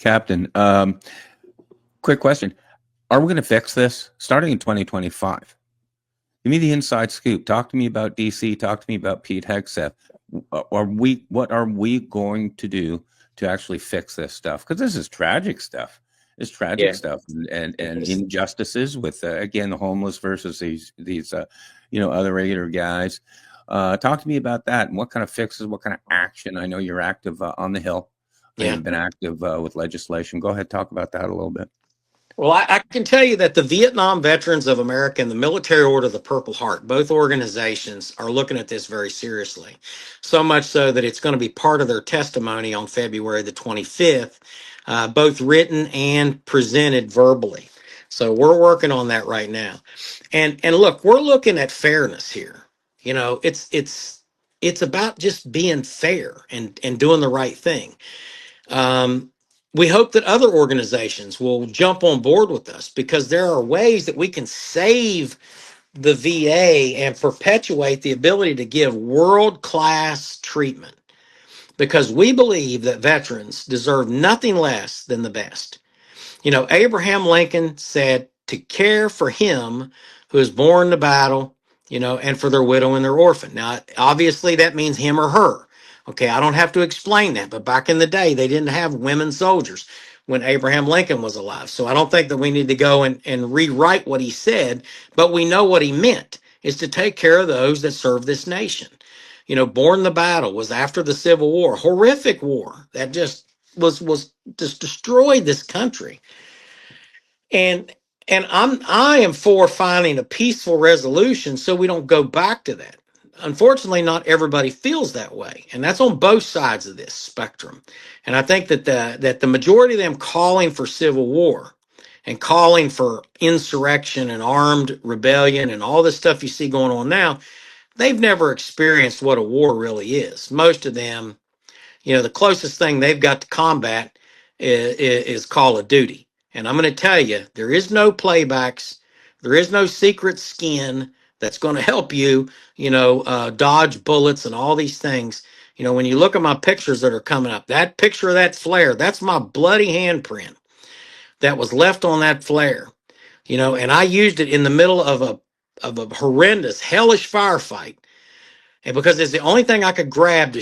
Captain, quick question. Are we going to fix this starting in 2025? Give me the inside scoop. Talk to me about DC. Talk to me about Pete Hegseth. What are we going to do to actually fix this stuff? Because this is tragic stuff. It's tragic Yeah. stuff, and injustices with again the homeless versus these other regular guys. Talk to me about that and what kind of fixes, what kind of action. I know you're active on the Hill. Yeah. You've been active with legislation. Go ahead, talk about that a little bit. Well, I can tell you that the Vietnam Veterans of America and the Military Order of the Purple Heart, both organizations, are looking at this very seriously. So much so that it's going to be part of their testimony on February the 25th, both written and presented verbally. So we're working on that right now. And look, we're looking at fairness here. You know, it's about just being fair and doing the right thing. We hope that other organizations will jump on board with us because there are ways that we can save the VA and perpetuate the ability to give world class treatment because we believe that veterans deserve nothing less than the best. You know, Abraham Lincoln said to care for him who is born to battle, you know, and for their widow and their orphan. Now, obviously, that means him or her. Okay, I don't have to explain that, but back in the day, they didn't have women soldiers when Abraham Lincoln was alive. So I don't think that we need to go and rewrite what he said, but we know what he meant is to take care of those that serve this nation. You know, Born the Battle was after the Civil War, horrific war that just destroyed this country. And I am for finding a peaceful resolution so we don't go back to that. Unfortunately, not everybody feels that way, and that's on both sides of this spectrum. And I think that the majority of them calling for civil war and calling for insurrection and armed rebellion and all this stuff you see going on now, they've never experienced what a war really is. Most of them, you know, the closest thing they've got to combat is Call of Duty. And I'm going to tell you, there is no playbacks. There is no secret skin that's going to help you, dodge bullets and all these things. You know, when you look at my pictures that are coming up, that picture of that flare, that's my bloody handprint that was left on that flare. You know, and I used it in the middle of a horrendous, hellish firefight. And because it's the only thing I could grab to